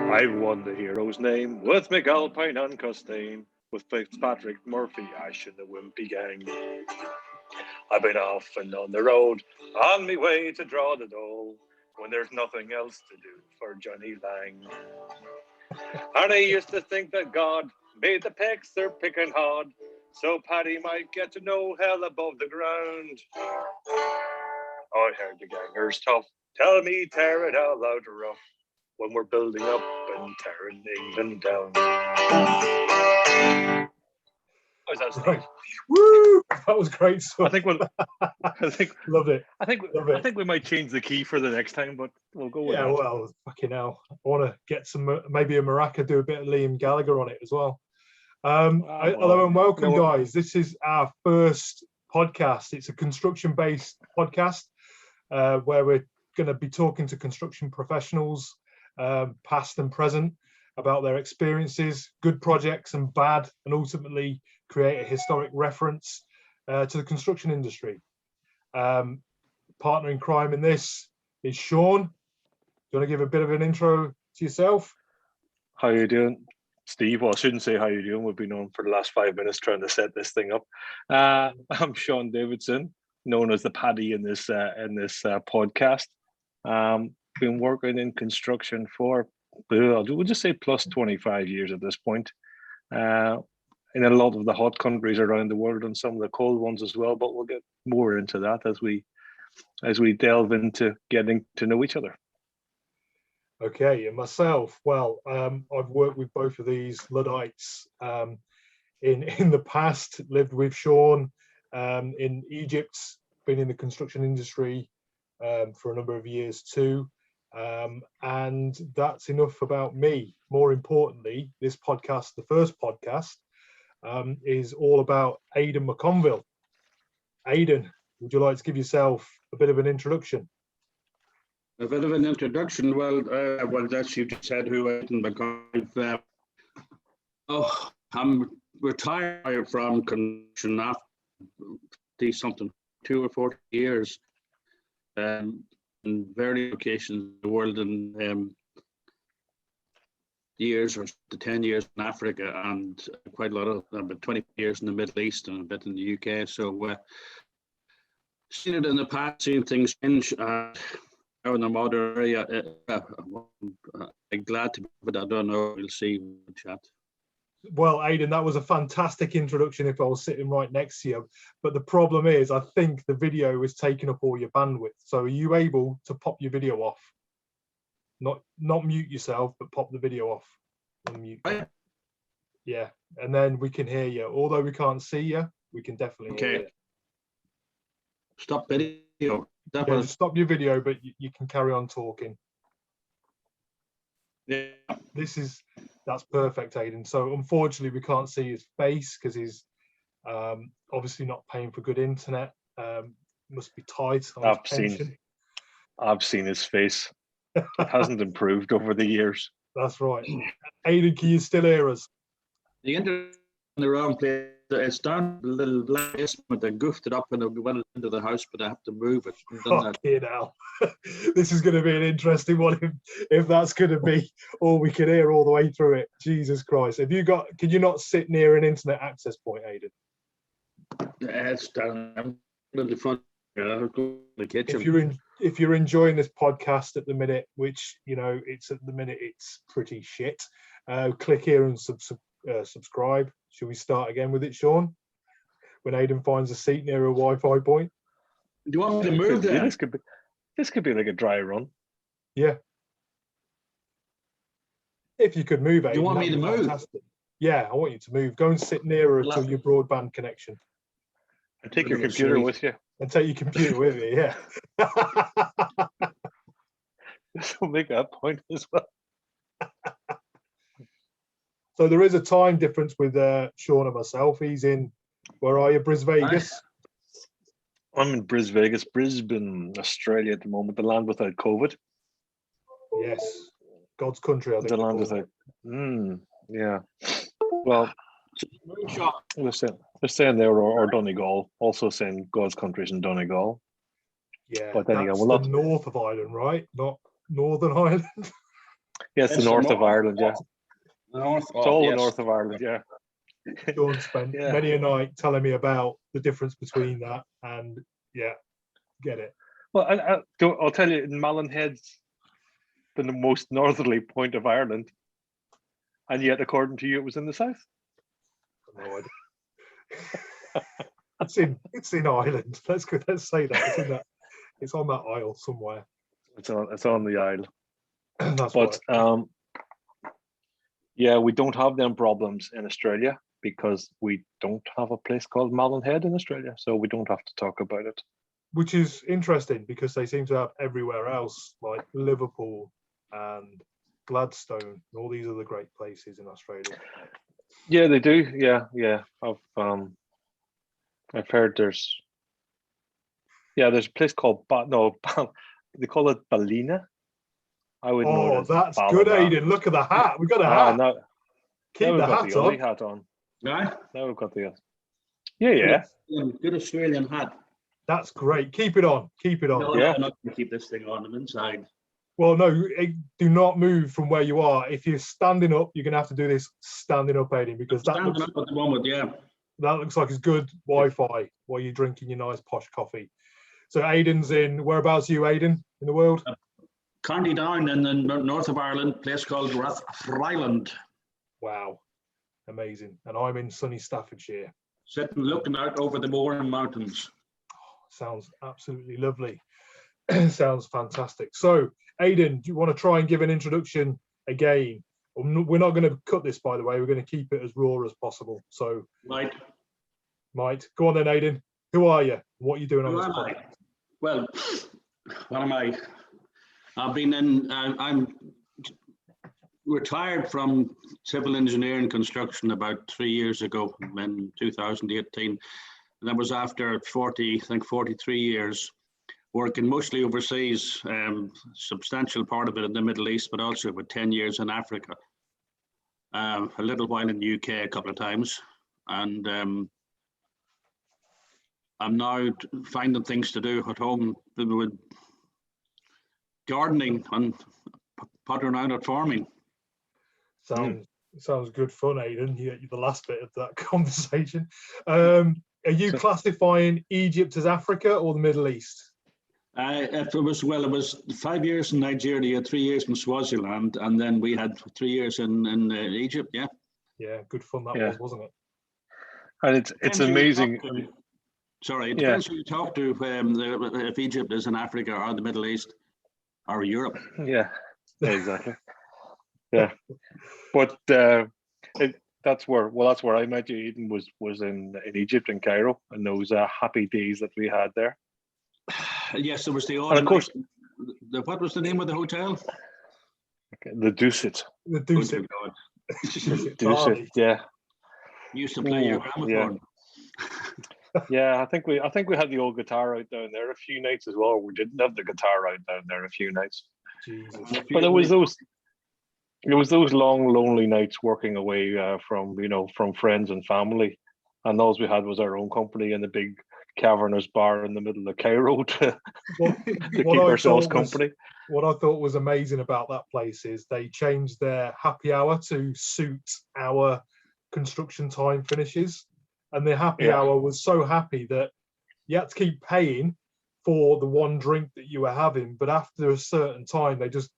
I've won the hero's name with McAlpine and Costain, with Fitzpatrick Murphy, Ash and the Wimpy gang. I've been off and on the road, on me way to draw the dole, when there's nothing else to do for Johnny Lang. And I used to think that God made the pecs they're picking hard, so Paddy might get to know hell above the ground. I heard the gangers tough tell me tear it all out rough when we're building up and tearing England down. How's that, Steve? Right. Woo! That was great. I think loved it. I think we might change the key for the next time, but we'll go with that. Yeah, well, fucking hell. I want to get some, maybe a maraca, do a bit of Liam Gallagher on it as well. Hello and welcome, guys. This is our first podcast. It's a construction-based podcast where we're going to be talking to construction professionals, past and present, about their experiences, good projects and bad, and ultimately create a historic reference to the construction industry. Partner in crime in this is Sean. Do you want to give a bit of an intro to yourself? How you doing, Steve? Well, I shouldn't say how you doing. We've been on for the last 5 minutes trying to set this thing up. I'm Sean Davidson, known as the Paddy in this podcast. Been working in construction for, we'll just say plus 25 years at this point. In a lot of the hot countries around the world and some of the cold ones as well, but we'll get more into that as we delve into getting to know each other. Okay, and myself, well, I've worked with both of these Luddites in the past, lived with Sean in Egypt, been in the construction industry for a number of years too. And that's enough about me. More importantly, this podcast, the first podcast, is all about Aidan McConville. Aidan, would you like to give yourself a bit of an introduction? A bit of an introduction. Well, as you just said, who Aidan McConville. I'm retired from construction after something 2 or 4 years. In various locations in the world, and years or 10 years in Africa, and quite a lot of about 20 years in the Middle East and a bit in the UK. So seen it in the past, seen things change. Now in the modern area, I'm glad to be, but I don't know. We'll see. We'll chat. Well, Aidan, that was a fantastic introduction if I was sitting right next to you. But the problem is, I think the video is taking up all your bandwidth. So are you able to pop your video off? Not mute yourself, but pop the video off. And mute. Yeah, and then we can hear you. Although we can't see you, we can definitely hear you. Stop video. Yeah, just stop your video, but you can carry on talking. Yeah. That's perfect, Aidan. So unfortunately, we can't see his face because he's obviously not paying for good internet. Must be tight on his pension. I've seen his face. It hasn't improved over the years. That's right. Aidan, can you still hear us? The internet in the wrong place. It's down a little basement. I goofed it up and I went into the house, but I have to move it. Fucking hell. This is going to be an interesting one if that's going to be all we can hear all the way through it. Jesus Christ. Can you not sit near an internet access point, Aidan? Yeah, it's down in the front. I'll go in the kitchen. If you're enjoying this podcast at the minute, which, it's at the minute, it's pretty shit, click here and subscribe. Should we start again with it, Sean? When Aidan finds a seat near a Wi-Fi point. Do you want me to move there? This could be like a dry run. Yeah. If you could move, Aidan. Do you want me to move? Fantastic. Yeah, I want you to move. Go and sit nearer to your broadband connection. And take your computer with you. And take your computer with you, yeah. This will make that point as well. So there is a time difference with Sean and myself. He's in, where are you, Vegas? I'm in Brisbane, Australia at the moment, the land without COVID. Yes, God's country, I think. The land without, yeah. Well, they're saying there, or Donegal, also saying God's country's in Donegal. Yeah, but then that's again, the north of Ireland, right? Not Northern Ireland. Yes, the north of Ireland. Yeah, North. it's all the north of Ireland. Yeah. Sean spent many a night telling me about the difference between that, and yeah, get it. Well, I'll tell you, Mallinhead's the most northerly point of Ireland, and yet, according to you, it was in the south. No idea. it's in Ireland. Let's say that. It's on that isle somewhere. It's on the isle. That's but right. Yeah, we don't have them problems in Australia because we don't have a place called Mallinhead in Australia, so we don't have to talk about it. Which is interesting because they seem to have everywhere else, like Liverpool and Gladstone, and all these other great places in Australia. Yeah, they do. Yeah. I've heard there's a place called they call it Ballina. I would know. Oh, that's good, Aidan. Look at the hat. We've got a hat. Keep the hat on. Hat on. Right? Now we've got the Yeah. Good Australian hat. That's great. Keep it on. Keep it on. No, I'm not going to keep this thing on. I'm inside. Well, no, do not move from where you are. If you're standing up, you're going to have to do this standing up, Aidan, because that looks, up at the moment, that looks like it's good Wi-Fi while you're drinking your nice posh coffee. So Aidan's in, whereabouts are you, Aidan, in the world? County Down in the north of Ireland, a place called Rathfriland. Wow, amazing. And I'm in sunny Staffordshire. Sitting looking out over the moor and mountains. Sounds absolutely lovely. Sounds fantastic. So, Aidan, do you want to try and give an introduction again? We're not going to cut this, by the way. We're going to keep it as raw as possible. So, Might. Go on then, Aidan. Who are you? What are you doing on this project? Well, what am I? I'm retired from civil engineering construction about 3 years ago in 2018. And that was after 43 years working mostly overseas, substantial part of it in the Middle East, but also with 10 years in Africa. A little while in the UK a couple of times. And I'm now finding things to do at home with gardening and pottering around at farming. Sounds good fun, Aidan. The last bit of that conversation. Are you classifying Egypt as Africa or the Middle East? It was 5 years in Nigeria, 3 years in Swaziland, and then we had 3 years in Egypt. Yeah, good fun that was, wasn't it? And it's amazing. It depends who you talk to, if Egypt is in Africa or the Middle East or Europe. Yeah, exactly. Yeah, but that's where I met you. Aidan was in Egypt, in Cairo, and those happy days that we had there. Yes, there was the and of course, what was the name of the hotel? Okay, the Dusit. The Dusit. Dusit. Yeah. You used to play your gramophone. Yeah, I think we had the old guitar out down there a few nights as well. We didn't have the guitar out down there a few nights. Jesus. But it was those long, lonely nights working away from friends and family, and all we had was our own company in the big cavernous bar in the middle of Cairo to keep ourselves company. What I thought was amazing about that place is they changed their happy hour to suit our construction time finishes, and the happy hour was so happy that you had to keep paying for the one drink that you were having, but after a certain time they just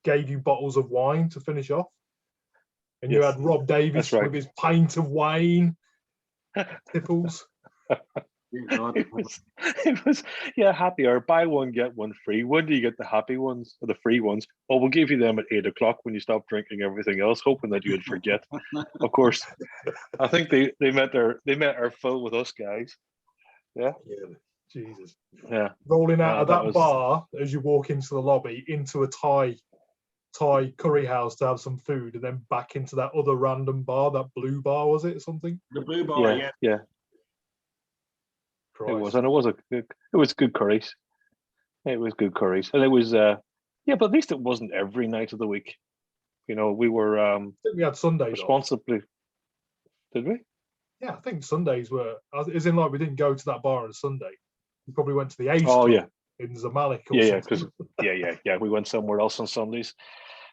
gave you bottles of wine to finish off, and you had Rob Davis with his pint of wine, tipples. It was happy hour, buy one get one free. When do you get the happy ones or the free ones? Well, we'll give you them at 8 o'clock when you stop drinking everything else, hoping that you'd forget. Of course, I think they met our fill with us guys. Yeah. Jesus. Yeah. Rolling out of that bar as you walk into the lobby into a Thai curry house to have some food, and then back into that other random bar, that blue bar, was it, or something? The blue bar, yeah. Christ. It was, and it was good curries. It was good curries, and it was but at least it wasn't every night of the week. We were. I think we had Sundays responsibly. Off. Did we? Yeah, I think Sundays were. As in, like, we didn't go to that bar on a Sunday. We probably went to the Ace in Zamalek. Or because we went somewhere else on Sundays.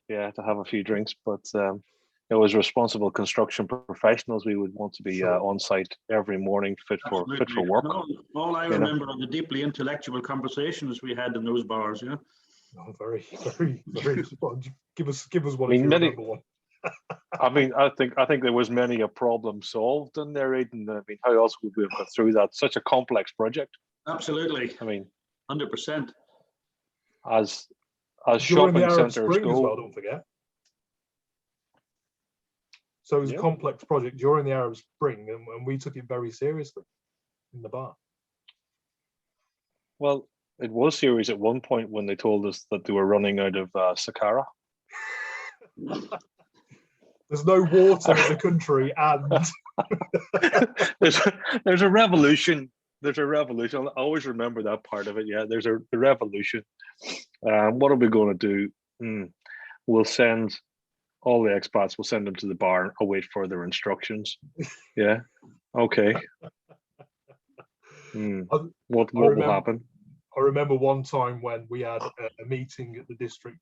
to have a few drinks. But it was responsible construction professionals. We would want to be on site every morning, fit for work. All I remember are the deeply intellectual conversations we had in those bars. Yeah. Oh, very, very, very. Give us one. I mean, if you remember one. I mean, I think there was many a problem solved in there, Aidan. I mean, how else would we have got through that? Such a complex project. Absolutely. I mean, 100%. As During shopping the Arab centres Spring go. as well, don't forget. So it was a complex project during the Arab Spring, and we took it very seriously in the bar. Well, it was serious at one point when they told us that they were running out of Sakara. There's no water in the country, and there's a revolution. There's a revolution. I always remember that part of it. Yeah, there's a revolution. What are we going to do? We'll send all the expats. We'll send them to the bar and await further instructions. Yeah. Okay. What will happen? I remember one time when we had a meeting at the district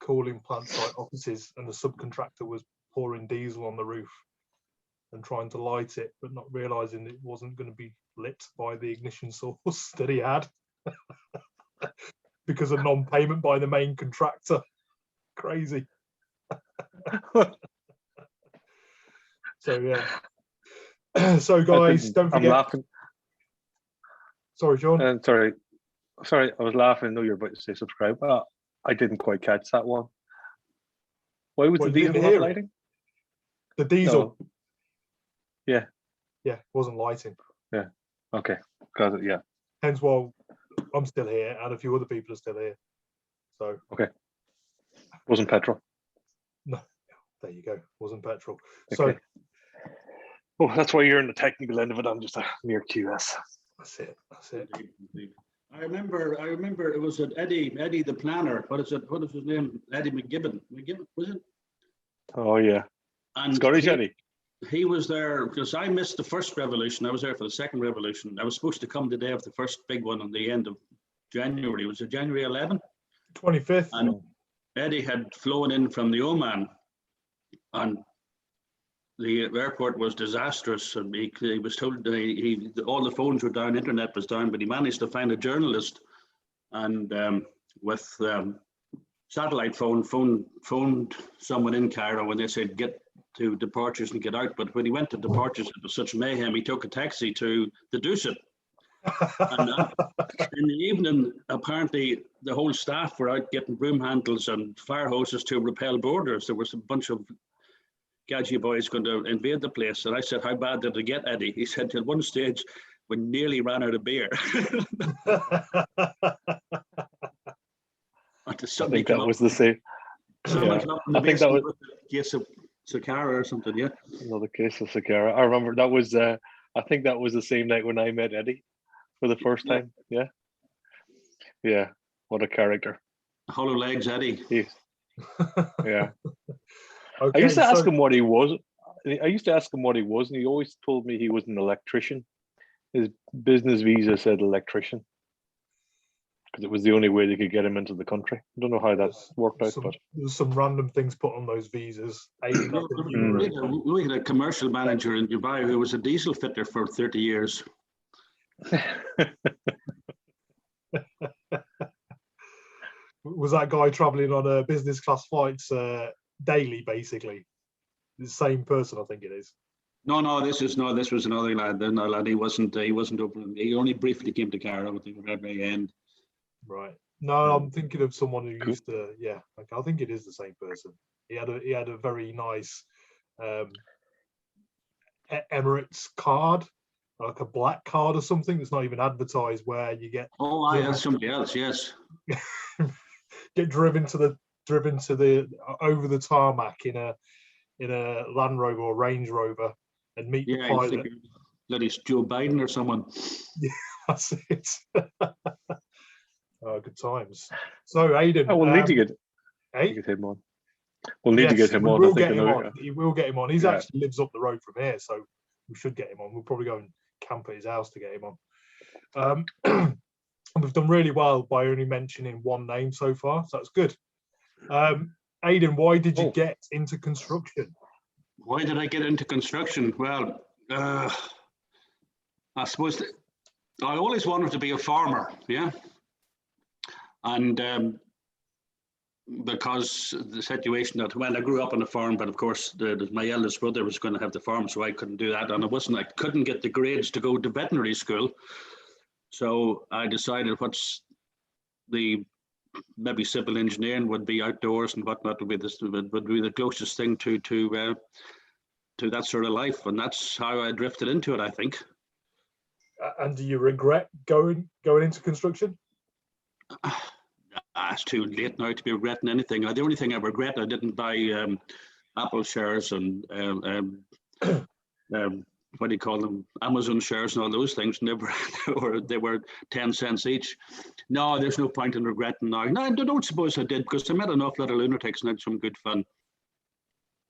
cooling plant site offices, and the subcontractor was pouring diesel on the roof and trying to light it, but not realizing it wasn't going to be lit by the ignition source that he had because of non-payment by the main contractor. Crazy. So yeah. So guys, don't forget. I'm laughing. Sorry, John. Sorry, I was laughing. I know you're about to say subscribe. I didn't quite catch that one. Why was the diesel not lighting? The diesel. No. Yeah. Yeah, wasn't lighting. Yeah. Okay. Got it. Yeah. Hence why I'm still here, and a few other people are still here. So. Okay. Wasn't petrol. No. There you go. Wasn't petrol. Okay. So. Oh, that's why you're in the technical end of it. I'm just a mere QS. That's it. I remember it was Eddie the planner. What is his name? Eddie McGibbon. Was it? Oh yeah. And Scottish Eddie. He was there because I missed the first revolution. I was there for the second revolution. I was supposed to come the day of the first big one on the end of January. Was it January 11th? 25th. And Eddie had flown in from the Oman, and the airport was disastrous, and he was told all the phones were down, internet was down, but he managed to find a journalist, and with satellite phoned someone in Cairo, and they said get to departures and get out. But when he went to departures, it was such mayhem. He took a taxi to the Dusit. And in the evening, apparently the whole staff were out getting broom handles and fire hoses to repel borders. There was a bunch of Gadget boys going to invade the place, and I said, "How bad did it get, Eddie?" He said, "At one stage, we nearly ran out of beer." I think that was the same. Yeah. I think that was a case of Sakara or something. Yeah, another case of Sakara. I remember that was. I think that was the same night when I met Eddie for the first time. Yeah. Yeah. What a character. Hollow legs, Eddie. Yeah. Okay, I used to ask him what he was. And he always told me he was an electrician. His business visa said electrician because it was the only way they could get him into the country. I don't know how that worked out, but there's some random things put on those visas. We had a commercial manager in Dubai who was a diesel fitter for 30 years. Was that guy traveling on a business class flights daily, basically? The same person, I think it is. No, this was another lad. No, lad, he wasn't open. He only briefly came to Cairo at the very end. Right. No, I'm thinking of someone who used to. Yeah, I think it is the same person. He had a very nice Emirates card, like a black card or something. That's not even advertised. Where you get. Oh, that's somebody else. Yes. Get driven to the over the tarmac in a Land Rover or Range Rover and meet the pilot. That is Joe Biden or someone. Yeah, that's it. Oh, good times. So Aidan, we'll need to get him on. We'll need to get him on. We'll get him on. He will get him on. He actually lives up the road from here, so we should get him on. We'll probably go and camp at his house to get him on. And we've done really well by only mentioning one name so far, so that's good. Aidan, why did you get into construction? Why did I get into construction? Well, I suppose I always wanted to be a farmer, yeah. And because the situation that, well, I grew up on a farm, but of course my eldest brother was going to have the farm, so I couldn't do that. And I couldn't get the grades to go to veterinary school. So I decided maybe civil engineering would be outdoors and whatnot would be the closest thing to that sort of life. And that's how I drifted into it, I think. And do you regret going into construction? It's too late now to be regretting anything. The only thing I regret, I didn't buy Apple shares and what do you call them, Amazon shares and all those things. They were 10 cents each. No, there's no point in regretting now. No, I don't suppose I did, because I met an awful lot of lunatics and had some good fun.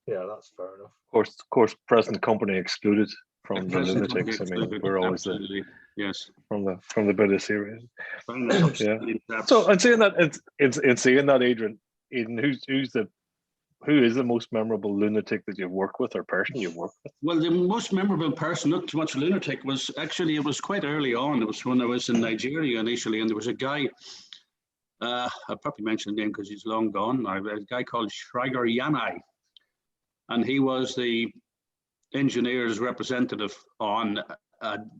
Yeah, that's fair enough. Of course, present company excluded from the lunatics. I mean, we're always yes, from the bit of series. Yeah. So, and saying that, it's saying that, Aidan, who is the most memorable lunatic that you've worked with, or person you've worked with? Well, the most memorable person, not too much lunatic, it was quite early on. It was when I was in Nigeria initially, and there was a guy, I'll probably mention the name because he's long gone now, a guy called Schreiger Yanai, and he was the engineer's representative on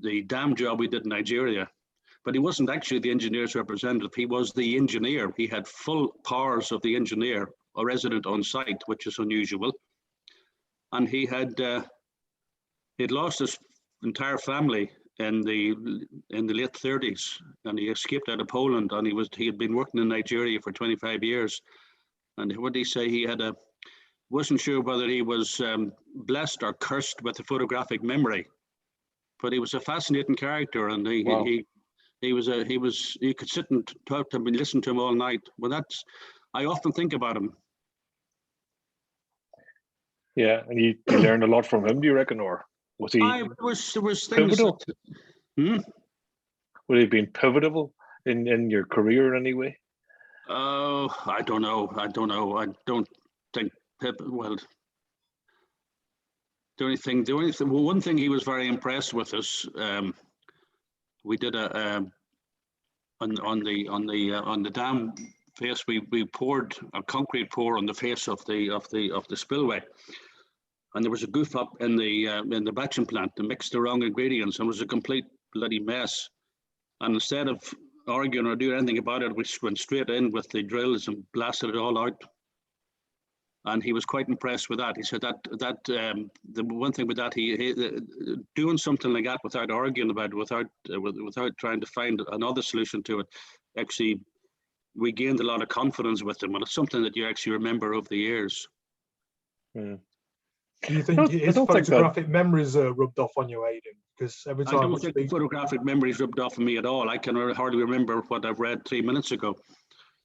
the dam job we did in Nigeria. But he wasn't actually the engineer's representative, he was the engineer. He had full powers of the engineer, a resident on site, which is unusual. And he'd lost his entire family in the late 30s, and he escaped out of Poland, and he had been working in Nigeria for 25 years. And what did he say? Wasn't sure whether he was blessed or cursed with a photographic memory, but he was a fascinating character, and you could sit and talk to him and listen to him all night. Well, I often think about him. Yeah, and you learned a lot from him, do you reckon, or was he? There was things. Pivotal? Would he have been pivotal in your career in any way? Oh, I don't know. I don't think. Well, one thing he was very impressed with us. We did on the dam face. We poured a concrete pour on the face of the spillway, and there was a goof up in the batching plant. They mixed the wrong ingredients, and it was a complete bloody mess. And instead of arguing or doing anything about it, we went straight in with the drills and blasted it all out. And he was quite impressed with that. He said that the one thing with that, he doing something like that without arguing about it, without trying to find another solution to it, actually, we gained a lot of confidence with him, and it's something that you actually remember over the years. Do you think his photographic memories rubbed off on you, Aidan? Because every time I don't think photographic memories rubbed off on me at all. I can hardly remember what I've read 3 minutes ago.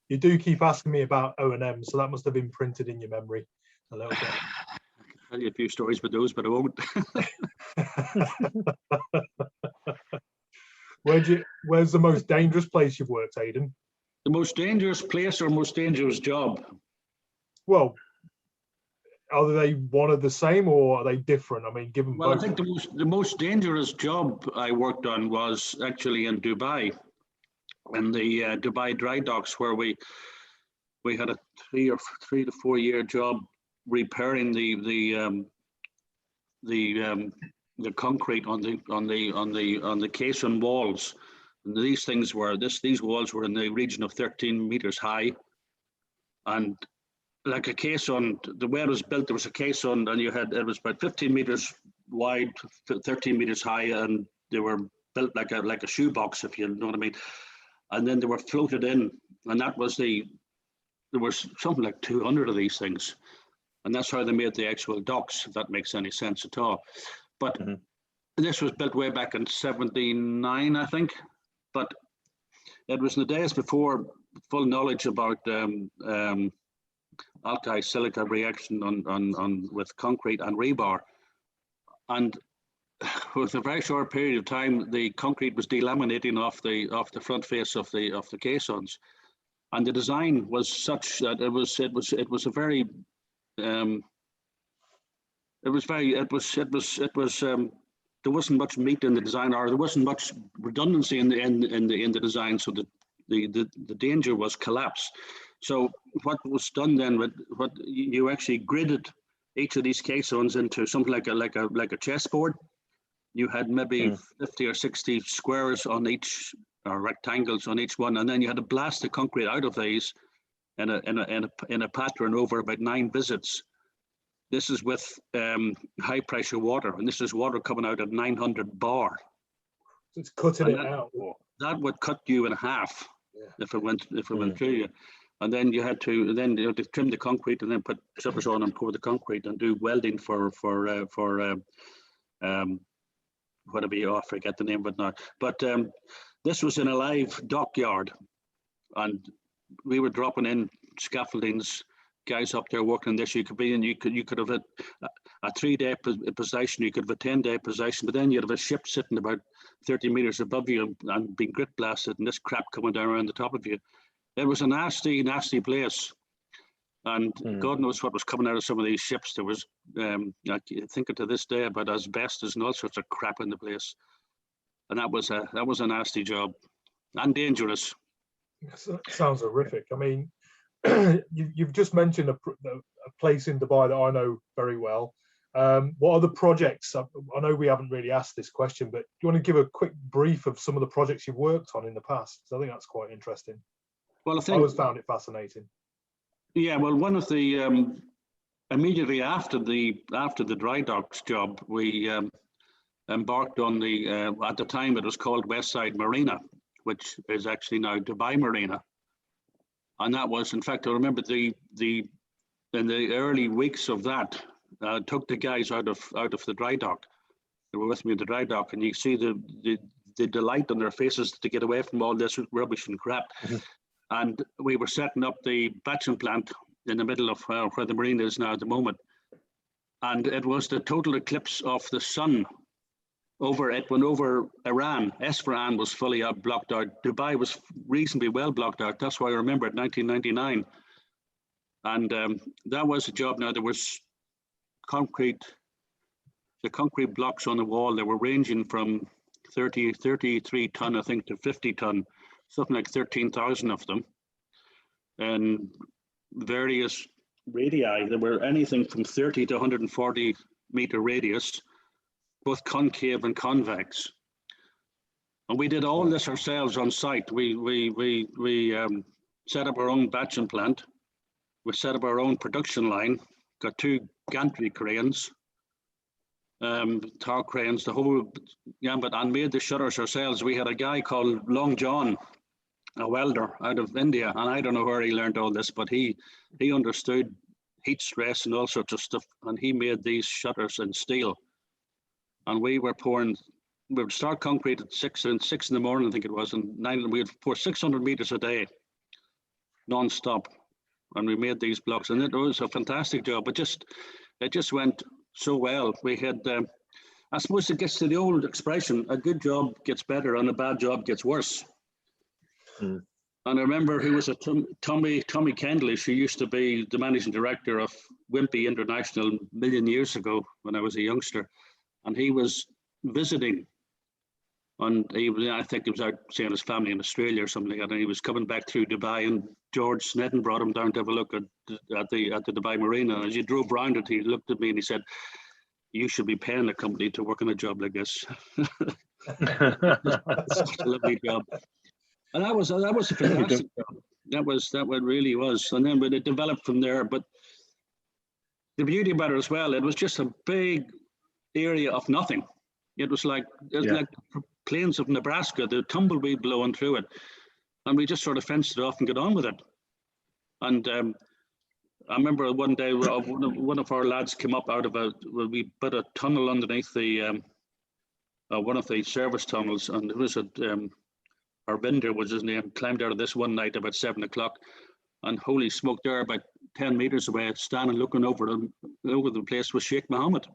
You do keep asking me about O&M, so that must have been printed in your memory a little bit. I can tell you a few stories about those, but I won't. Where's the most dangerous place you've worked, Aidan? The most dangerous place or most dangerous job? Well, are they one of the same, or are they different? I mean, given well, both. I think the most dangerous job I worked on was actually in Dubai, in the Dubai dry docks, where we had a 3 to 4 year job repairing the concrete on the caisson walls. And these walls were in the region of 13 meters high, and like a caisson, the way it was built, there was a caisson, and it was about 15 meters wide, 13 meters high, and they were built like a shoebox, if you know what I mean. And then they were floated in, and there was something like 200 of these things, and that's how they made the actual docks, if that makes any sense at all. But this was built way back in 79, I think, but it was in the days before full knowledge about alkali-silica reaction on with concrete and rebar, and with a very short period of time, the concrete was delaminating off the front face of the caissons, and the design was such that it was a very there wasn't much meat in the design, or there wasn't much redundancy in the design, so the danger was collapse. So what was done then, with what you actually gridded each of these caissons into something like a chessboard. You had maybe 50 or 60 squares on each, or rectangles on each one, and then you had to blast the concrete out of these in a pattern over about 9 visits. This is with high pressure water, and this is water coming out at 900 bar. So it's cutting it out. That would cut you in half if it went through you. And then you had to trim the concrete and then put shutters on and pour the concrete and do welding for whatever I forget the name of it now. But this was in a live dockyard, and we were dropping in scaffoldings, guys up there working this. You could have a 3-day possession, you could have a 10-day possession, but then you'd have a ship sitting about 30 meters above you and being grit blasted, and this crap coming down around the top of you. It was a nasty, nasty place. And God knows what was coming out of some of these ships. There was, I think to this day, about asbestos and all sorts of crap in the place. And that was a nasty job and dangerous. Sounds horrific. I mean, you've just mentioned a place in Dubai that I know very well. What other projects? I know we haven't really asked this question, but do you want to give a quick brief of some of the projects you've worked on in the past? I think that's quite interesting. Well, I always found it fascinating. Yeah, well, one of the immediately after the dry docks job, we embarked on the at the time it was called Westside Marina, which is actually now Dubai Marina, and that was, in fact, I remember in the early weeks of that, took the guys out of the dry dock. They were with me in the dry dock, and you see the delight on their faces to get away from all this rubbish and crap. And we were setting up the batching plant in the middle of where the marina is now at the moment. And it was the total eclipse of the sun over it, went over Iran. Isfahan was fully blocked out. Dubai was reasonably well blocked out. That's why I remember it, 1999. And that was a job. Now there was the concrete blocks on the wall, they were ranging from 33 ton, I think, to 50 ton. Something like 13,000 of them, and various radii. There were anything from 30 to 140 meter radius, both concave and convex. And we did all this ourselves on site. We set up our own batching plant. We set up our own production line. Got 2 gantry cranes, tower cranes, the whole gambit, and made the shutters ourselves. We had a guy called Long John, a welder out of India, and I don't know where he learned all this, but he understood heat stress and all sorts of stuff, and he made these shutters in steel. And we would start concrete at 6 in the morning, I think it was, and 9, we would pour 600 meters a day, non-stop, and we made these blocks, and it was a fantastic job. But it just went so well. We had, I suppose it gets to the old expression: a good job gets better, and a bad job gets worse. And I remember he was Tommy Kendlish, who used to be the managing director of Wimpy International a million years ago when I was a youngster, and he was visiting, and I think he was out seeing his family in Australia or something like that, and he was coming back through Dubai, and George Snedden brought him down to have a look at the Dubai Marina. And as he drove around it, he looked at me and he said, "You should be paying a company to work on a job like this." Such a lovely job. And that was a fantastic job. That really was. And then it developed from there. But the beauty about it as well, it was just a big area of nothing. It was like plains of Nebraska, the tumbleweed blowing through it. And we just sort of fenced it off and got on with it. And I remember one day one of our lads came up out of we put a tunnel underneath the one of the service tunnels, and there was our vendor was his name, climbed out of this one night about 7 o'clock, and holy smoke, there about 10 meters away, standing looking over the place was Sheikh Mohammed.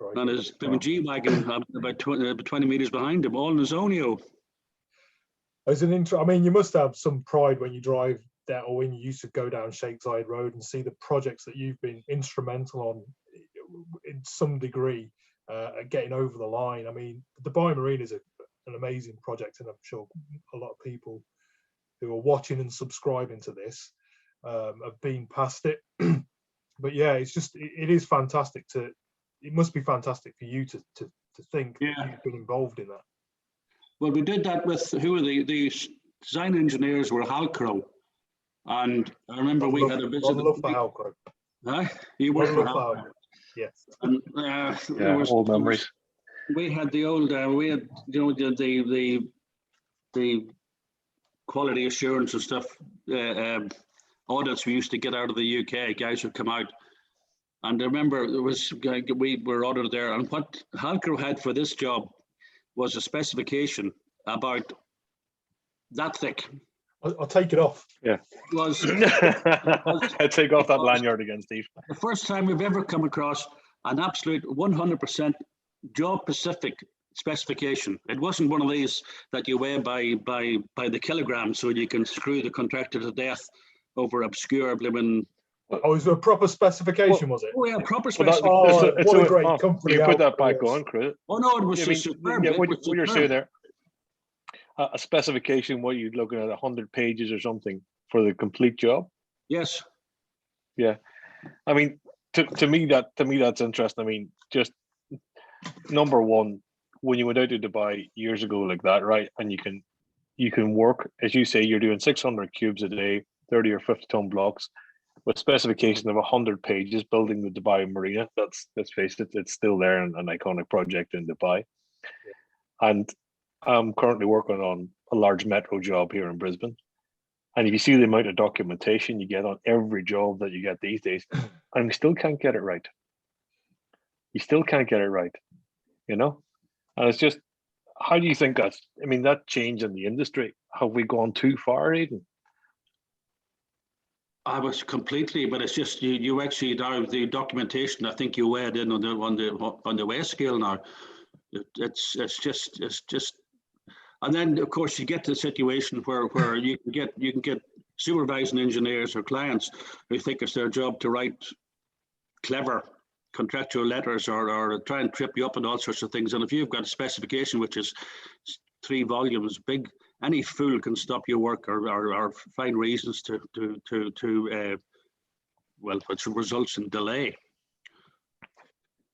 Right. And his G-Wagon about 20 meters behind him, all in his Zonio. As an intro, I mean, you must have some pride when you drive that, or when you used to go down Shakeside Road and see the projects that you've been instrumental on in some degree at getting over the line. I mean, the Dubai Marine is an amazing project, and I'm sure a lot of people who are watching and subscribing to this have been past it. But yeah, it's just, it is fantastic it must be fantastic for you to think that you've been involved in that. Well, we did that with, who were the design engineers were Halcro. And I remember we had a visit. I love for Halcro. You worked for Halcro. Yes. And old memories. We had the old, we had, you know, the quality assurance and stuff, audits we used to get out of the UK, guys would come out. And I remember we were audited there, and what Halcro had for this job was a specification about that thick. I'll take it off. Yeah. Was I take off that lanyard again, Steve. The first time we've ever come across an absolute 100% job-specific specification. It wasn't one of these that you weigh by the kilogram, so you can screw the contractor to death over obscure blimmin'. Oh, it was a proper specification, was it? Oh yeah, proper specification. What a great company. You put that back on, Chris. Oh no, it was just superb. Yeah, what you're saying there, a specification, what you're looking at 100 pages or something for the complete job. Yes. Yeah, I mean, to me that's interesting. I mean, just number one, when you went out to Dubai years ago like that, right? And you can work, as you say, you're doing 600 cubes a day, 30 or 50 ton blocks, with specification of 100 pages, building the Dubai Marina. Let's face it, it's still there, and an iconic project in Dubai. And I'm currently working on a large metro job here in Brisbane. And if you see the amount of documentation you get on every job that you get these days, and we still can't get it right. You still can't get it right, you know? And it's just, how do you think that's, I mean, that change in the industry, have we gone too far, Aidan? I was completely, but it's just you actually now the documentation. I think you weighed in on the weight scale now. It's just, and then of course you get to the situation where you can get supervising engineers or clients who think it's their job to write clever contractual letters or try and trip you up and all sorts of things. And if you've got a specification which is 3 volumes big, any fool can stop your work or find reasons to which results in delay.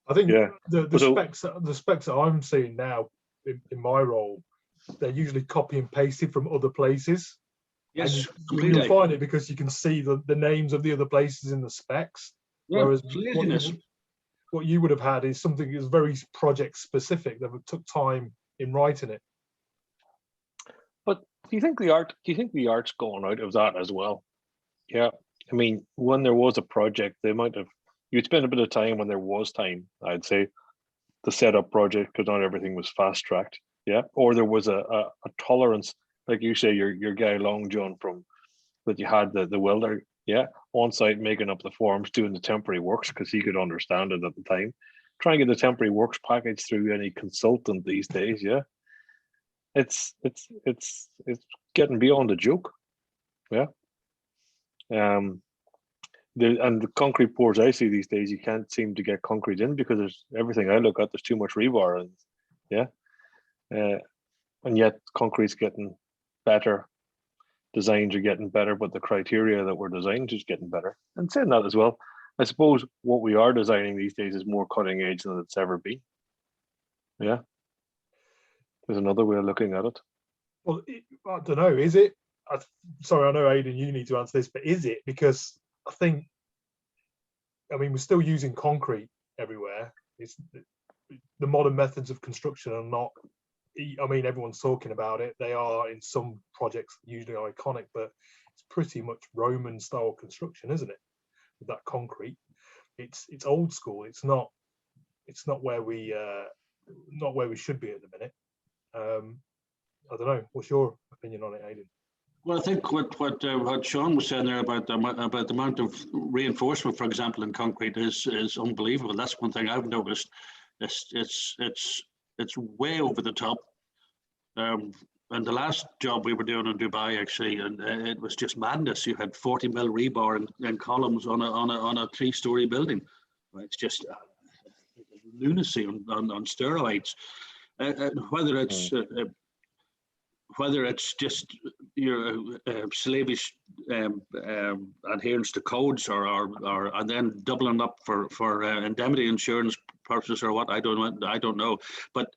I think the specs that I'm seeing now in my role, they're usually copy and pasted from other places. Yes, you'll find it because you can see the names of the other places in the specs. Yeah, whereas what you would have had is something that's very project specific that took time in writing it. But do you think the art's going out of that as well? Yeah, I mean, when there was a project, you'd spend a bit of time when there was time, I'd say, to set up project, because not everything was fast tracked. Yeah, or there was a tolerance, like you say, your guy Long John that you had the welder, yeah, on site making up the forms, doing the temporary works because he could understand it at the time. Try and get the temporary works package through any consultant these days, yeah. It's getting beyond a joke, yeah. And the concrete pours I see these days, you can't seem to get concrete in because there's everything I look at, there's too much rebar, and yeah. And yet concrete's getting better, designs are getting better, but the criteria that we're designed is getting better. And saying that as well, I suppose what we are designing these days is more cutting edge than it's ever been. Yeah, there's another way of looking at it. Well, I don't know, is it? Sorry, I know, Aidan, you need to answer this, but is it? Because I mean, we're still using concrete everywhere. It's the modern methods of construction are not, I mean, everyone's talking about it. They are in some projects usually iconic, but it's pretty much Roman style construction, isn't it? With that concrete, it's old school. It's not where we should be at the minute. I don't know. What's your opinion on it, Aidan? Well, I think what Sean was saying there about the amount of reinforcement, for example, in concrete is unbelievable. That's one thing I've noticed. It's way over the top. and the last job we were doing in Dubai, actually, and it was just madness. You had 40 mil rebar and columns on a 3-story building. It's just lunacy on steroids. Whether it's just your slavish adherence to codes, or and then doubling up for indemnity insurance purposes or what, I don't know. But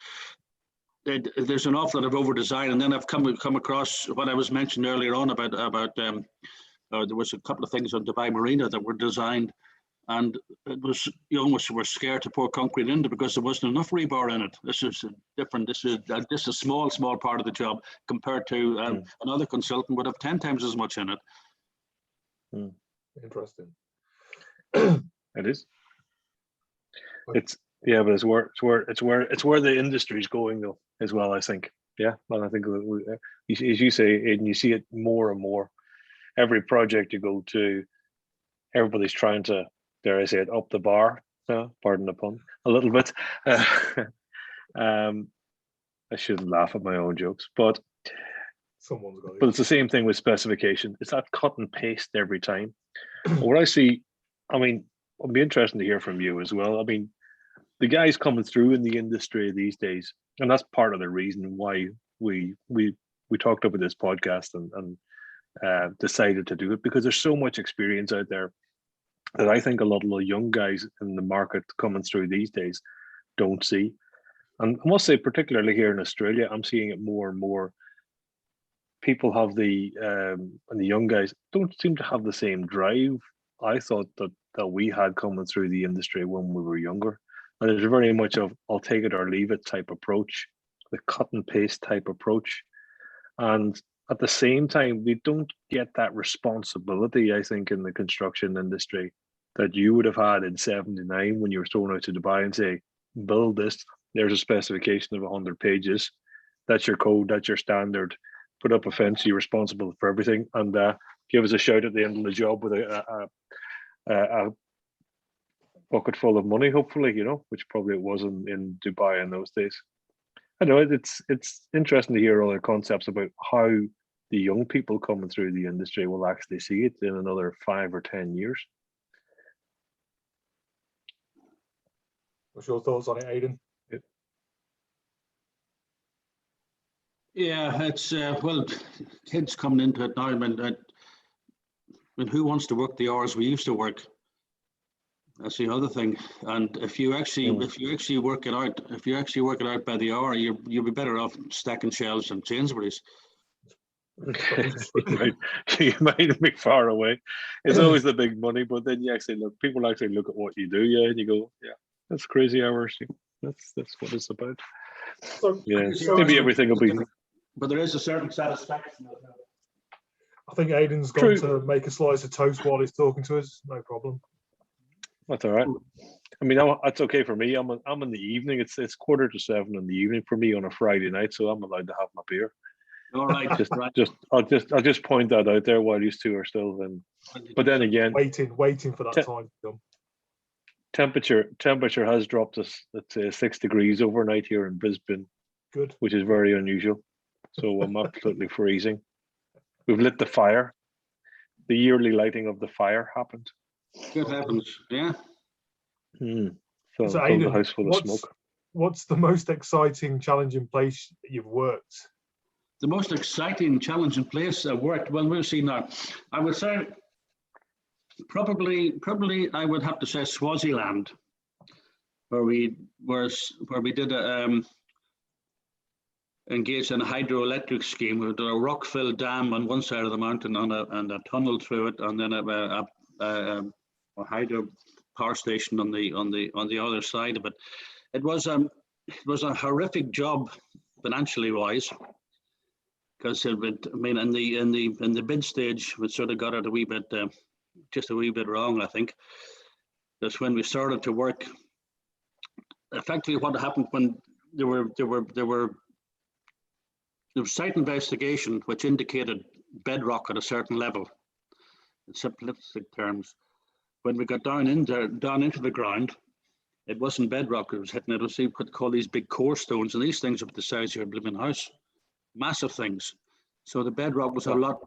there's an awful lot of over design, and then I've come across what I was mentioned earlier on about there was a couple of things on Dubai Marina that were designed, and it was, you almost were scared to pour concrete into because there wasn't enough rebar in it. This is different. This is a small part of the job compared to another consultant would have 10 times as much in it. Interesting. It is. It's but it's where the industry's going though as well. I think. Yeah, and I think as you say, Aidan, you see it more and more. Every project you go to, everybody's trying to, dare I say it, up the bar. Pardon the pun, a little bit. I shouldn't laugh at my own jokes, but someone's got it. But it's the same thing with specification. It's that cut and paste every time. What I see, I mean, it'll be interesting to hear from you as well. I mean, the guys coming through in the industry these days, and that's part of the reason why we talked about this podcast and decided to do it, because there's so much experience out there that I think a lot of the young guys in the market coming through these days don't see. And I must say, particularly here in Australia, I'm seeing it more and more. People have and the young guys don't seem to have the same drive I thought that we had coming through the industry when we were younger. And there's very much of I'll take it or leave it type approach, the cut and paste type approach. And at the same time, we don't get that responsibility, I think, in the construction industry that you would have had in '79 when you were thrown out to Dubai and say, build this. There's a specification of 100 pages. That's your code. That's your standard. Put up a fence. You're responsible for everything. And give us a shout at the end of the job with a bucket full of money, hopefully, which probably it was in Dubai in those days. I know it's interesting to hear other concepts about how the young people coming through the industry will actually see it in another 5 or 10 years. What's your thoughts on it, Aidan? Yeah, it's well, kids coming into it now. I mean, who wants to work the hours we used to work? That's the other thing. And if you actually work it out by the hour, you'll be better off stacking shelves in Sainsbury's. You might be far away. It's always the big money, but then people actually look at what you do, and you go, yeah, that's crazy hours. That's what it's about. So, maybe everything will be. But there is a certain satisfaction. I think Aidan's gone to make a slice of toast while he's talking to us. No problem. That's all right. I mean, that's okay for me. I'm in the evening. It's 6:45 in the evening for me on a Friday night, so I'm allowed to have my beer. All right. I'll just point that out there while these two are still in. But then again, waiting for that time to come. Temperature has dropped us at 6 degrees overnight here in Brisbane. Good. Which is very unusual. So I'm absolutely freezing. We've lit the fire. The yearly lighting of the fire happened. Good heavens, yeah. So Aidan, the house full of smoke. What's the most exciting, challenging place you've worked? The most exciting, challenging place I've worked. Well, we'll see now. I would say probably I would have to say Swaziland, where we did engaged in a hydroelectric scheme. We did a rock-filled dam on one side of the mountain and a tunnel through it, and then a hydro power station on the other side of it. It was a horrific job financially wise, because in the bid stage we sort of got it a wee bit just a wee bit wrong, I think. That's when we started to work. Effectively, what happened when there was site investigation which indicated bedrock at a certain level, in simplistic terms. When we got down into the ground, it wasn't bedrock it was hitting. It was what they call these big core stones, and these things are the size of your blooming house. massive things. So the bedrock was a lot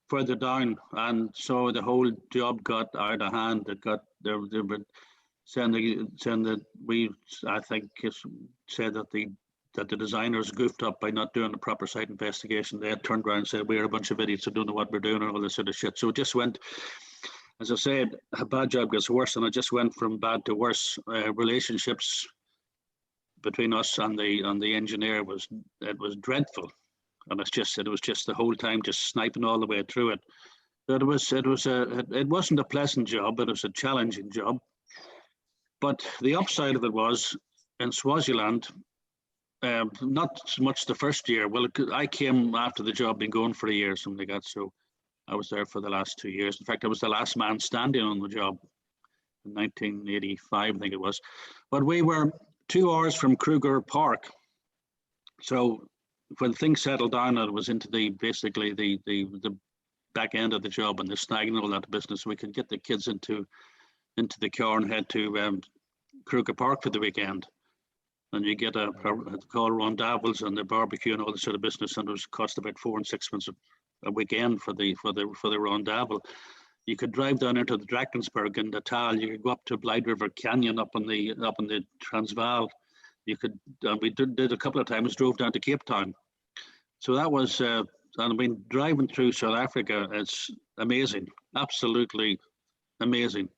further down, and so the whole job got out of hand. It got they were saying that I think said that the designers goofed up by not doing the proper site investigation. They had turned around and said we're a bunch of idiots who don't know what we're doing and all this sort of shit. So it just went, as I said, a bad job gets worse, and it just went from bad to worse. Relationships between us and the engineer was dreadful, and it was just the whole time just sniping all the way through it. But it wasn't a pleasant job, but it was a challenging job. But the upside of it was in Swaziland. Not so much the first year. Well, I came after the job been going for a year, something like that. So I was there for the last 2 years. In fact, I was the last man standing on the job in 1985, I think it was. But we were 2 hours from Kruger Park. So when things settled down, it was into basically the back end of the job and the snagging and all that business. We could get the kids into the car and head to Kruger Park for the weekend. And you get a call around Davils and the barbecue and all this sort of business, and it was cost about 4 and 6 months a weekend for the Rondavel. You could drive down into the Drakensberg and the Tal. You could go up to Blythe River Canyon up in the Transvaal. You could we did a couple of times, drove down to Cape Town. So that was and I mean, driving through South Africa, it's amazing, absolutely amazing.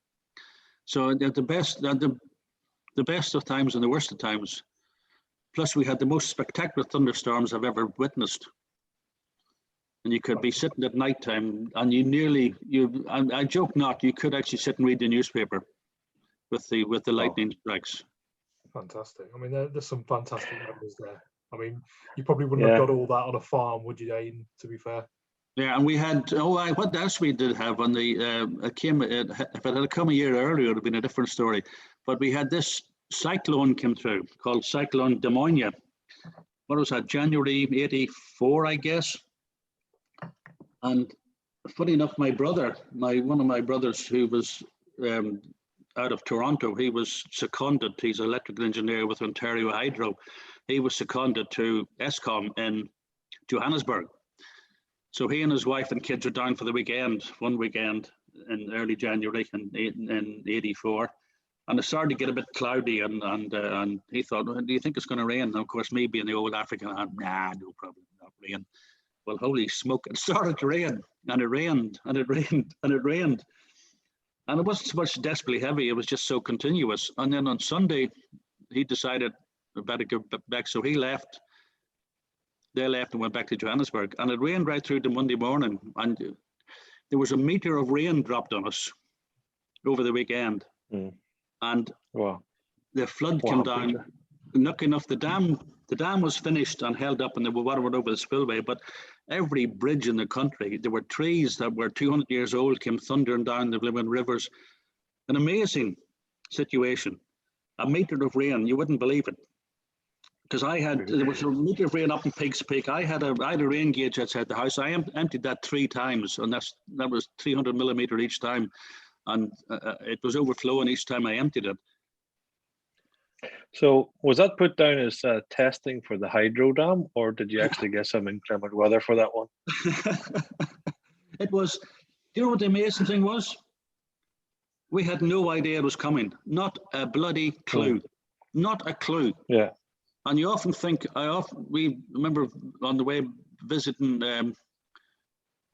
So at the best of times and the worst of times. Plus, we had the most spectacular thunderstorms I've ever witnessed. And you could be sitting at night time, and and I joke not, you could actually sit and read the newspaper with the lightning strikes. Fantastic. I mean, there's some fantastic numbers there. I mean, you probably wouldn't have got all that on a farm, would you, Aidan, to be fair? Yeah, and we had, what else we did have on the, if it had come a year earlier, it would have been a different story. But we had this cyclone came through called Cyclone Des Moines. What was that, January 84, I guess? And funny enough, one of my brothers who was out of Toronto, he was seconded, he's an electrical engineer with Ontario Hydro. He was seconded to ESCOM in Johannesburg. So he and his wife and kids are down for the one weekend in early January in 84. And it started to get a bit cloudy, and he thought, well, do you think it's going to rain? And of course, me being the old African, nah, no problem, not rain. Well, holy smoke, it started to rain, and it rained, and it rained, and it rained. And it wasn't so much desperately heavy, it was just so continuous. And then on Sunday, he decided we better go back, so he left. They left and went back to Johannesburg, and it rained right through to Monday morning. And there was a meter of rain dropped on us over the weekend. And the flood came down. Lucky enough, the dam was finished and held up, and the water went over the spillway. But every bridge in the country, there were trees that were 200 years old, came thundering down the living rivers. An amazing situation. A meter of rain, you wouldn't believe it. Because there was a meter of rain up in Pikes Peak. I had a rain gauge outside the house. I emptied that 3 times, and that was 300 millimeter each time. And it was overflowing each time I emptied it. So was that put down as testing for the hydro dam, or did you actually get some inclement weather for that one? It was, do you know what the amazing thing was? We had no idea it was coming. Not a bloody clue. Not a clue. Yeah. And you often think, we remember on the way visiting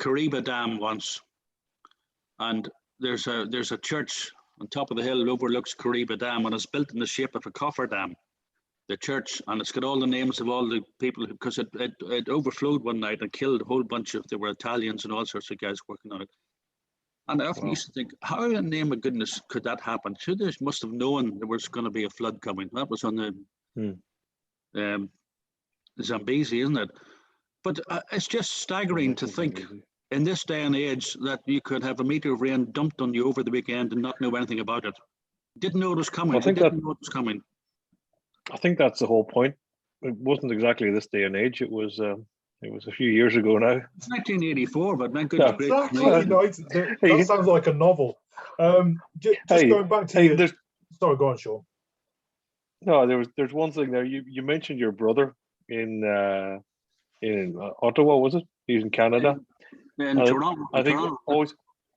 Kariba Dam once, and there's a church on top of the hill that overlooks Kariba Dam, and it's built in the shape of a cofferdam, the church, and it's got all the names of all the people, because it overflowed one night and killed a whole bunch there were Italians and all sorts of guys working on it. And I often used to think, how in the name of goodness could that happen? Sure, they must have known there was going to be a flood coming. That was on the Zambezi, isn't it? But it's just staggering to think in this day and age that you could have a meter of rain dumped on you over the weekend and not know anything about it. Didn't know it was coming. I think that's the whole point. It wasn't exactly this day and age. It was a few years ago now. It's 1984, but my goodness gracious. Exactly. That sounds like a novel. Just going back to sorry, go on, Sean. No, there's one thing there. You mentioned your brother in in Ottawa, was it? He's in Canada. In Toronto. I think Toronto. always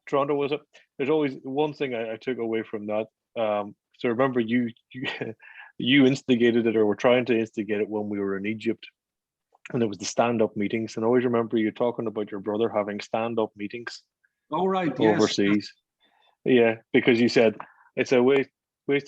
Toronto, was it? There's always one thing I took away from that. So remember, you you instigated it, or were trying to instigate it when we were in Egypt, and it was the stand-up meetings. And I always remember you talking about your brother having stand-up meetings Oh, right. Yes. overseas. Yeah, because you said it's a waste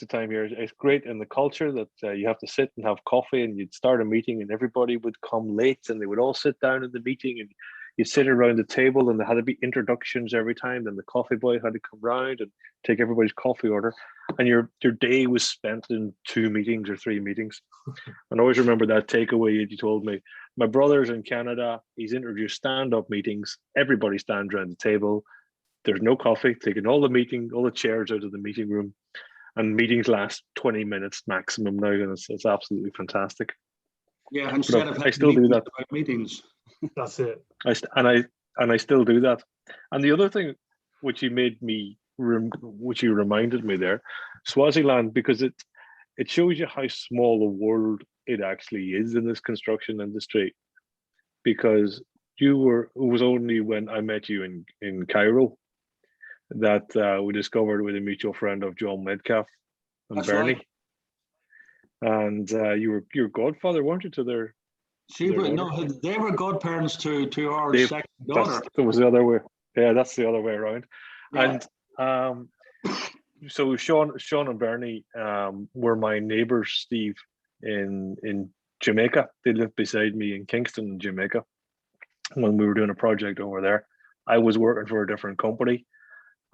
of time here. It's great in the culture that you have to sit and have coffee, and you'd start a meeting, and everybody would come late, and they would all sit down in the meeting, and you'd sit around the table, and there had to be introductions every time. Then the coffee boy had to come round and take everybody's coffee order, and your day was spent in 2 meetings or 3 meetings. And I always remember that takeaway that you told me. My brother's in Canada. He's introduced stand-up meetings. Everybody stands around the table. There's no coffee, taking all the chairs out of the meeting room, and meetings last 20 minutes maximum now, and it's absolutely fantastic. Yeah, instead of I still do that. Meetings. That's it. I still do that. And the other thing, which you made me, which you reminded me there, Swaziland, because it shows you how small a world it actually is in this construction industry. Because it was only when I met you in Cairo that we discovered with a mutual friend of John Metcalf and That's Bernie. Right. And you were your godfather, weren't you, to their? They were godparents to our Dave, second daughter. That was the other way. Yeah, that's the other way around. Yeah. And so Sean and Bernie were my neighbors, Steve, in Jamaica. They lived beside me in Kingston, Jamaica, when we were doing a project over there. I was working for a different company.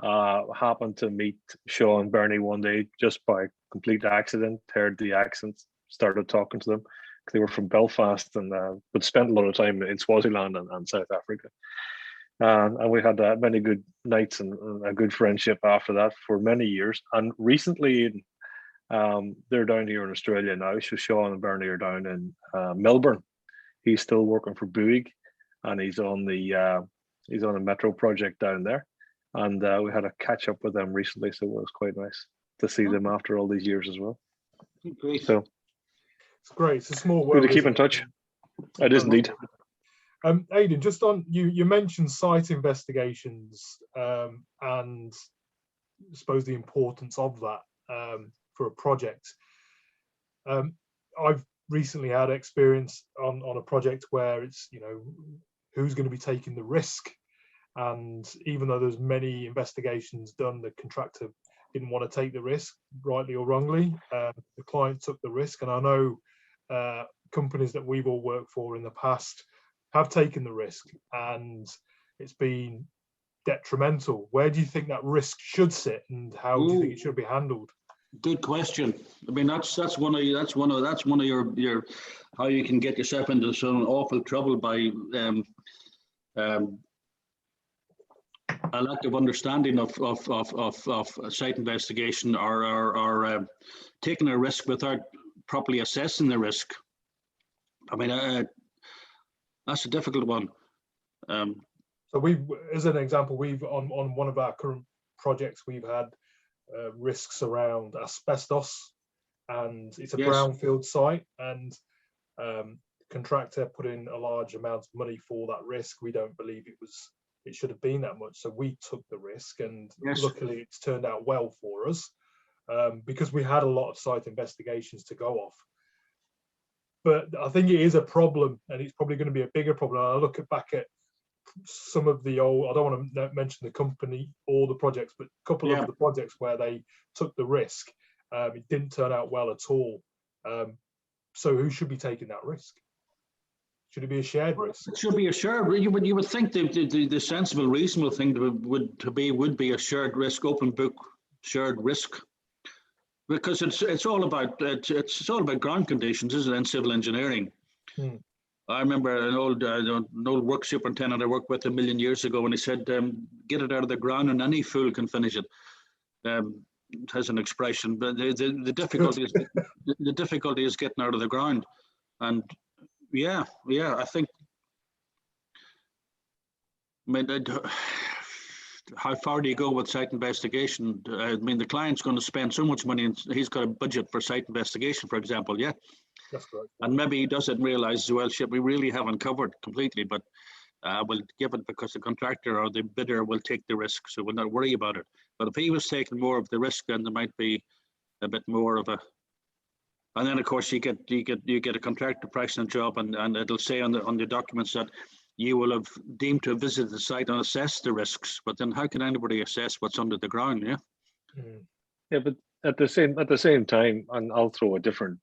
Happened to meet Sean and Bernie one day just by complete accident, heard the accents, started talking to them. They were from Belfast, and but spent a lot of time in Swaziland and South Africa. And we had many good nights and a good friendship after that for many years. And recently, they're down here in Australia now. So Sean and Bernie are down in Melbourne. He's still working for Bouygues, and he's on a metro project down there. And we had a catch up with them recently, so it was quite nice to see them after all these years as well. Great. So it's great. It's a small world. Good to keep in touch. It is indeed. Aidan, just on you mentioned site investigations and I suppose the importance of that for a project. I've recently had experience on a project where it's, who's going to be taking the risk. And even though there's many investigations done, the contractor didn't want to take the risk, rightly or wrongly. The client took the risk, and I know companies that we've all worked for in the past have taken the risk, and it's been detrimental. Where do you think that risk should sit, and how do you think it should be handled? Good question. I mean, that's one of your how you can get yourself into some awful trouble by a lack of understanding of site investigation or taking a risk without properly assessing the risk. I mean, that's a difficult one. So as an example, we've on one of our current projects, we've had risks around asbestos, and it's a brownfield site, and contractor put in a large amount of money for that risk. We don't believe it should have been that much, so we took the risk, and luckily it's turned out well for us because we had a lot of site investigations to go off. But I think it is a problem, and it's probably going to be a bigger problem. And I look back at some of the old, I don't want to mention the company or the projects, but a couple of the projects where they took the risk, it didn't turn out well at all. So who should be taking that risk? Should it be a shared risk? It should be a shared. You would think the sensible, reasonable thing would be a shared risk, open book shared risk, because it's all about ground conditions, isn't it, in civil engineering. I remember an old work superintendent I worked with a million years ago, and he said, "Get it out of the ground, and any fool can finish it." It has an expression, but the difficulty is getting out of the ground, and I think. I mean, how far do you go with site investigation? I mean, the client's going to spend so much money, and he's got a budget for site investigation, for example. Yeah, That's correct. And maybe he doesn't realise as well, shit, we really haven't covered completely, but we'll give it because the contractor or the bidder will take the risk, so we'll not worry about it. But if he was taking more of the risk, then there might be a bit more of a. And then of course you get a contractor pricing a job, and it'll say on the documents that you will have deemed to have visited the site and assessed the risks. But then how can anybody assess what's under the ground? Yeah. Yeah, but at the same time, and I'll throw a different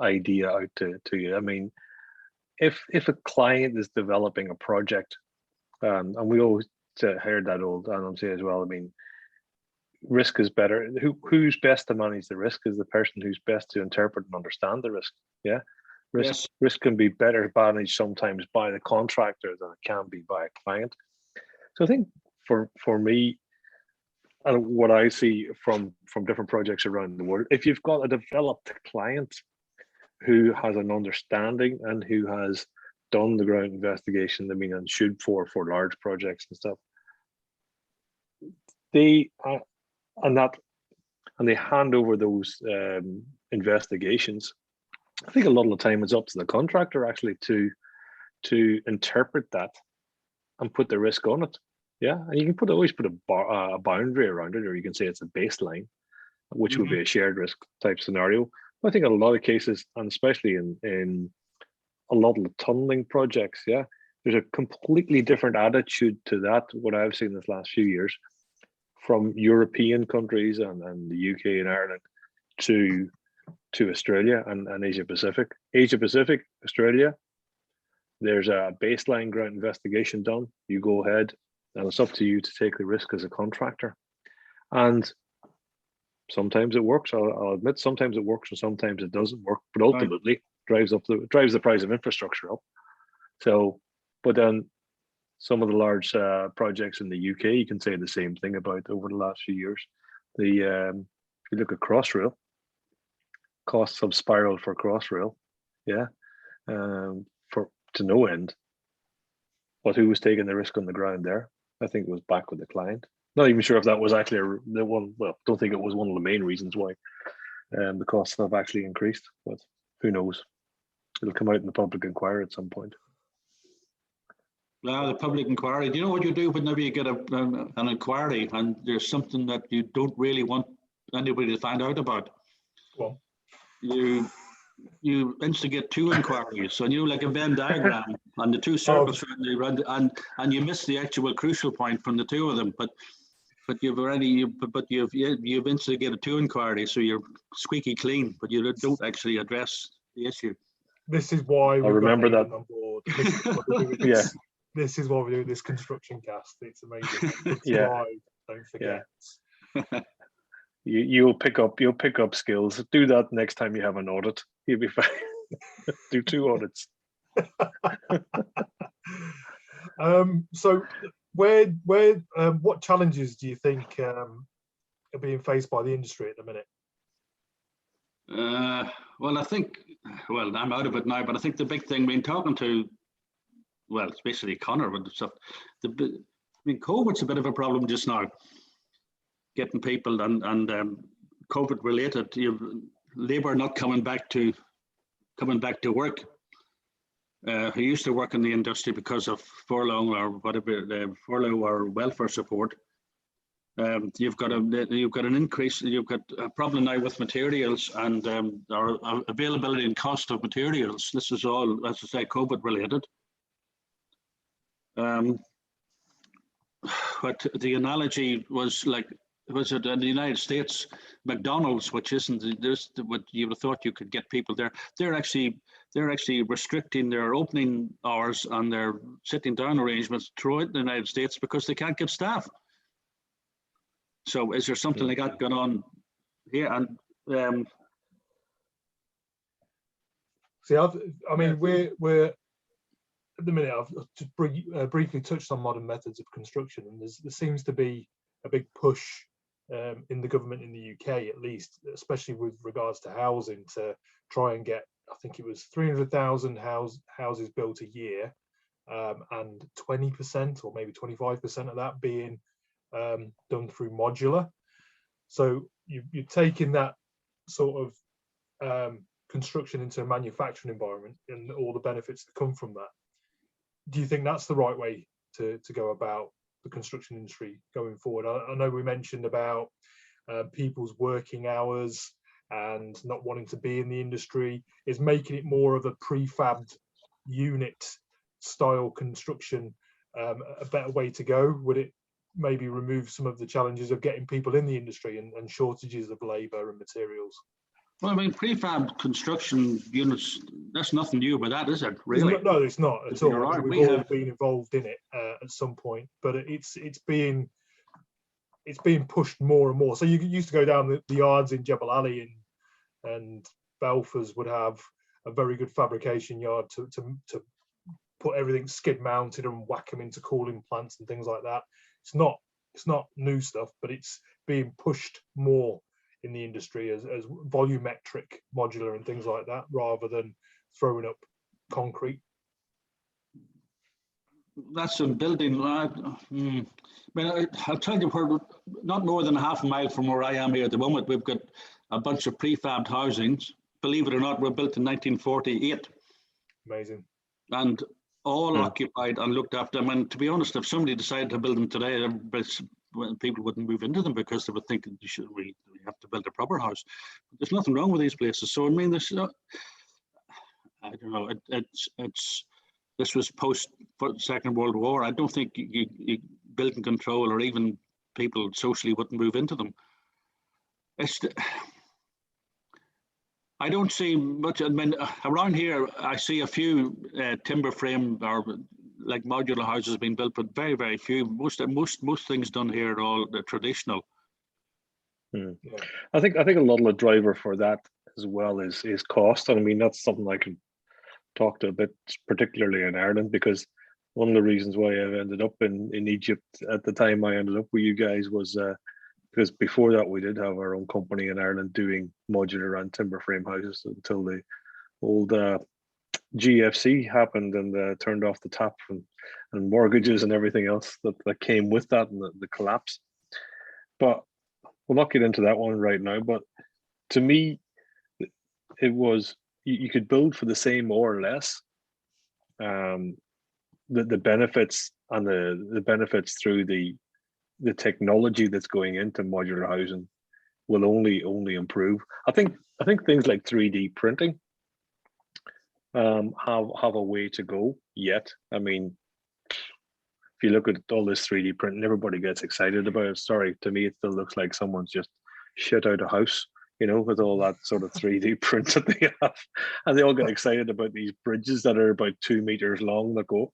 idea out to you. I mean, if a client is developing a project, and we always heard that old Adam say as well. I mean, risk is better. Who's best to manage the risk is the person who's best to interpret and understand the risk. Yeah, risk can be better managed sometimes by the contractor than it can be by a client. So I think for me, and what I see from different projects around the world, if you've got a developed client who has an understanding and who has done the ground investigation, I mean, and should for large projects and stuff, they hand over those investigations. I think a lot of the time it's up to the contractor actually to interpret that and put the risk on it. Yeah, and you can always put a boundary around it, or you can say it's a baseline, which would be a shared risk type scenario. But I think in a lot of cases, and especially in a lot of the tunneling projects, yeah, there's a completely different attitude to that, what I've seen this last few years, from European countries and the UK and Ireland to Australia and Asia Pacific. Asia Pacific, Australia, there's a baseline ground investigation done. You go ahead, and it's up to you to take the risk as a contractor. And sometimes it works. I'll admit, sometimes it works and sometimes it doesn't work. But ultimately, drives the price of infrastructure up. So, but then some of the large projects in the UK, you can say the same thing about over the last few years. If you look at Crossrail, costs have spiraled for Crossrail, yeah, to no end. But who was taking the risk on the ground there? I think it was back with the client. Not even sure if that was actually the one. Well, don't think it was one of the main reasons why the costs have actually increased. But who knows? It'll come out in the public inquiry at some point. Well, the public inquiry. Do you know what you do whenever you get an inquiry and there's something that you don't really want anybody to find out about? Well, you instigate two inquiries, so you like a Venn diagram, and the two circles around, and you miss the actual crucial point from the two of them. But you've instigated two inquiries, so you're squeaky clean, but you don't actually address the issue. This is why we remember that on board. This is why we do this construction cast. It's amazing. Don't forget. Yeah. You'll pick up skills. Do that next time you have an audit. You'll be fine. Do two audits. So what challenges do you think are being faced by the industry at the minute? Well, I think, I'm out of it now, but I think the big thing, talking to, it's basically Connor and stuff. COVID's a bit of a problem just now. Getting people and COVID related, labour not coming back to work. Who used to work in the industry because of furlough or whatever, furlough or welfare support. You've got an increase. You've got a problem now with materials and our availability and cost of materials. This is all, as I say, COVID related. But the analogy was like, was it in the United States, McDonald's, which isn't what you would have thought you could get people there. They're actually restricting their opening hours and their sitting down arrangements throughout the United States because they can't get staff. So is there something like that going on here? And we're at the minute. I've just briefly touched on modern methods of construction, and there seems to be a big push in the government in the UK, at least, especially with regards to housing, to try and get, I think it was 300,000 houses built a year, and 20% or maybe 25% of that being done through modular. So you're taking that sort of construction into a manufacturing environment and all the benefits that come from that. Do you think that's the right way to go about the construction industry going forward? I know we mentioned about people's working hours and not wanting to be in the industry. Is making it more of a prefabbed unit style construction a better way to go? Would it maybe remove some of the challenges of getting people in the industry and shortages of labour and materials? Well, I mean, prefab construction units, that's nothing new about that, is it, really? No, it's not at all. Right. We've all been involved in it at some point, but it's being pushed more and more. So you used to go down the yards in Jebel Ali and Belfast would have a very good fabrication yard to put everything skid mounted and whack them into cooling plants and things like that. It's not new stuff, but it's being pushed more in the industry as volumetric modular and things like that, rather than throwing up concrete. That's a building. I mean, I'll tell you, we're not more than half a mile from where I am here at the moment. We've got a bunch of prefabbed housings. Believe it or not, we're built in 1948. Amazing. And all occupied and looked after. I mean, to be honest, if somebody decided to build them today, people wouldn't move into them because they would think that we have to build a proper house. But there's nothing wrong with these places. So I mean, there's I don't know. This was post Second World War. I don't think you building control or even people socially wouldn't move into them. I don't see much. I mean, around here, I see a few timber frame or like modular houses being built, but very, very few. Most things done here are all traditional. Yeah. I think a lot of the driver for that as well is cost. And I mean, that's something I can talk to a bit, particularly in Ireland, because one of the reasons why I've ended up in Egypt at the time I ended up with you guys was because before that we did have our own company in Ireland doing modular and timber frame houses until the old GFC happened and turned off the tap and mortgages and everything else that came with that and the collapse. But we'll not get into that one right now. But to me, it was you could build for the same more or less. The benefits and the benefits through the technology that's going into modular housing will only improve. I think things like 3D printing have a way to go yet. I mean, if you look at all this 3D printing, everybody gets excited about it. Sorry, to me, it still looks like someone's just shit out a house, you know, with all that sort of 3D print that they have. And they all get excited about these bridges that are about 2 meters long that go